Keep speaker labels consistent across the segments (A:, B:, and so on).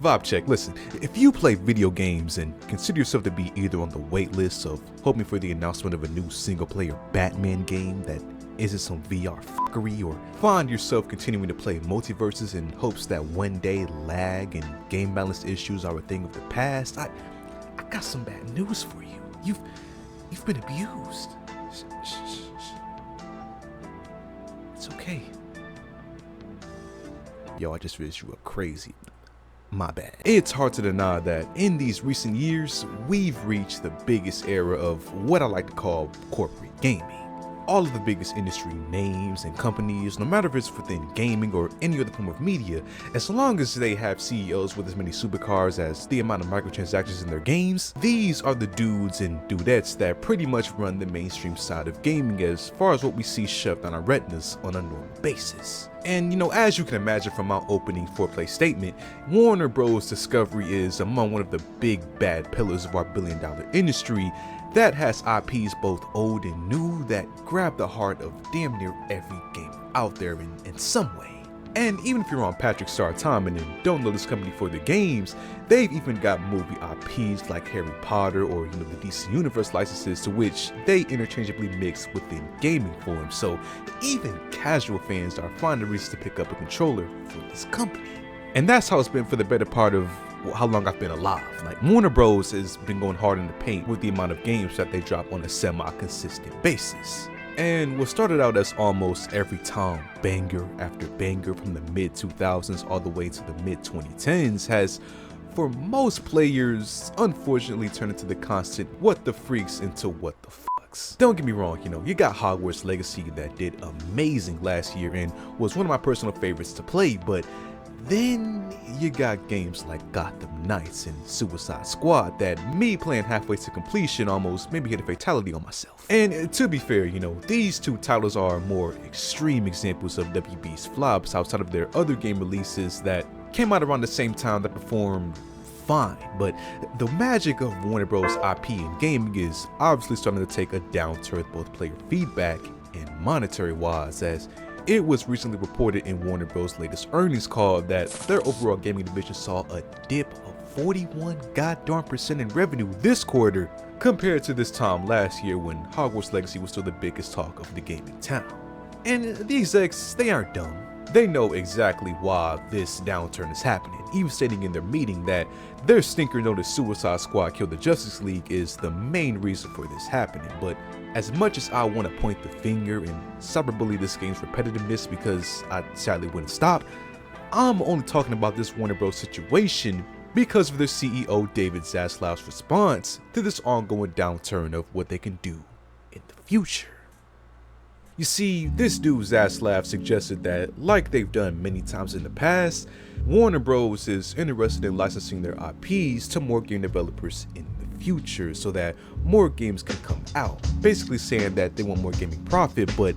A: Vibe check, listen, if you play video games and consider yourself to be either on the wait list of hoping for the announcement of a new single-player Batman game that isn't some VR fuckery, or find yourself continuing to play multiverses in hopes that one day lag and game balance issues are a thing of the past, I got some bad news for you. You've been abused. Shh. It's okay. Yo, I just realized you were crazy. My bad. It's hard to deny that in these recent years, we've reached the biggest era of what I like to call corporate gaming. All of the biggest industry names and companies, no matter if it's within gaming or any other form of media, as long as they have CEOs with as many supercars as the amount of microtransactions in their games, these are the dudes and dudettes that pretty much run the mainstream side of gaming as far as what we see shoved on our retinas on a normal basis. And as you can imagine from my opening foreplay statement, Warner Bros. Discovery is among one of the big bad pillars of our billion-dollar industry that has IPs both old and new that grab the heart of damn near every gamer out there in some way. And even if you're on Patrick Star timing and don't know this company for the games, they've even got movie IPs like Harry Potter or the DC Universe licenses to which they interchangeably mix within gaming forms. So even casual fans are finding reasons to pick up a controller for this company. And that's how it's been for the better part of how long I've been alive. Like, Warner Bros. Has been going hard in the paint with the amount of games that they drop on a semi-consistent basis. And what started out as almost every time banger after banger from the mid-2000s all the way to the mid-2010s has, for most players, unfortunately turned into the constant what the freaks into what the fucks. Don't get me wrong, you got Hogwarts Legacy that did amazing last year and was one of my personal favorites to play, but then you got games like Gotham Knights and Suicide Squad that me playing halfway to completion almost maybe hit a fatality on myself. And to be fair, these two titles are more extreme examples of WB's flops outside of their other game releases that came out around the same time that performed fine. But the magic of Warner Bros. IP in gaming is obviously starting to take a downturn both player feedback and monetary wise, as it was recently reported in Warner Bros. Latest earnings call that their overall gaming division saw a dip of 41% in revenue this quarter compared to this time last year when Hogwarts Legacy was still the biggest talk of the gaming town. And the execs, they aren't dumb. They know exactly why this downturn is happening, even stating in their meeting that their stinker known as Suicide Squad Kill the Justice League is the main reason for this happening. But as much as I want to point the finger and cyberbully this game's repetitiveness because I sadly wouldn't stop, I'm only talking about this Warner Bros. Situation because of their CEO David Zaslav's response to this ongoing downturn of what they can do in the future. You see, this dude Zaslav suggested that, like they've done many times in the past, Warner Bros. Is interested in licensing their IPs to more game developers in the future so that more games can come out. Basically saying that they want more gaming profit, but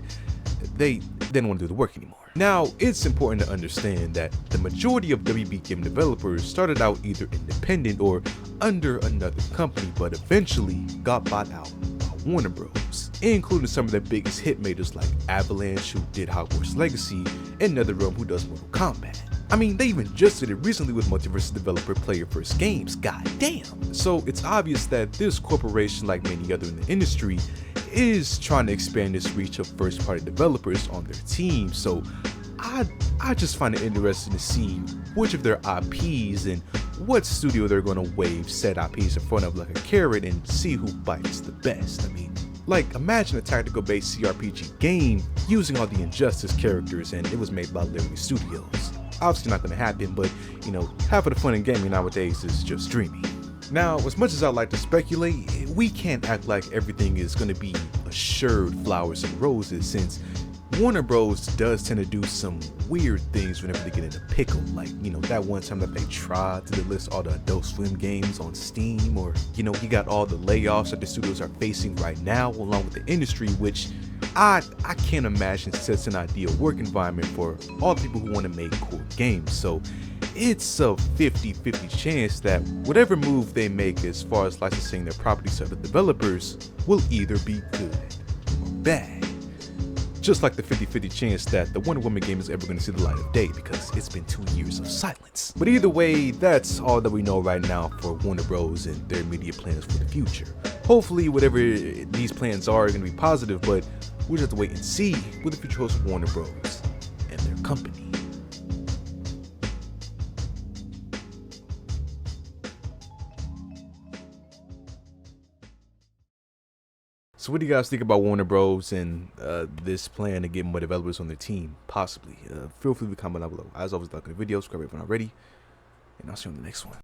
A: they don't want to do the work anymore. Now, it's important to understand that the majority of WB game developers started out either independent or under another company, but eventually got bought out by Warner Bros., including some of their biggest hit makers like Avalanche, who did Hogwarts Legacy, and NetherRealm, who does Mortal Kombat. I mean, they even just did it recently with Multiverse developer Player First Games, goddamn. So it's obvious that this corporation, like many other in the industry, is trying to expand its reach of first-party developers on their team. So I just find it interesting to see which of their IPs and what studio they're going to wave said IPs in front of like a carrot and see who bites the best. I mean, like, imagine a tactical-based CRPG game using all the Injustice characters and it was made by Liberty Studios. Obviously not going to happen, but half of the fun in gaming nowadays is just dreaming. Now, as much as I like to speculate, we can't act like everything is going to be assured flowers and roses, since Warner Bros. Does tend to do some weird things whenever they get in a pickle, like, that one time that they tried to delist all the Adult Swim games on Steam, or, you got all the layoffs that the studios are facing right now along with the industry, which I can't imagine sets an ideal work environment for all the people who want to make cool games. So it's a 50-50 chance that whatever move they make as far as licensing their properties to other developers will either be good or bad. Just like the 50-50 chance that the Wonder Woman game is ever going to see the light of day, because it's been 2 years of silence. But either way, that's all that we know right now for Warner Bros. And their media plans for the future. Hopefully whatever these plans are going to be positive, but we'll just have to wait and see what the future holds for Warner Bros. And their company. So what do you guys think about Warner Bros. And this plan to get more developers on their team? Possibly. Feel free to comment down below. As always, like the video, subscribe if you're not already, and I'll see you on the next one.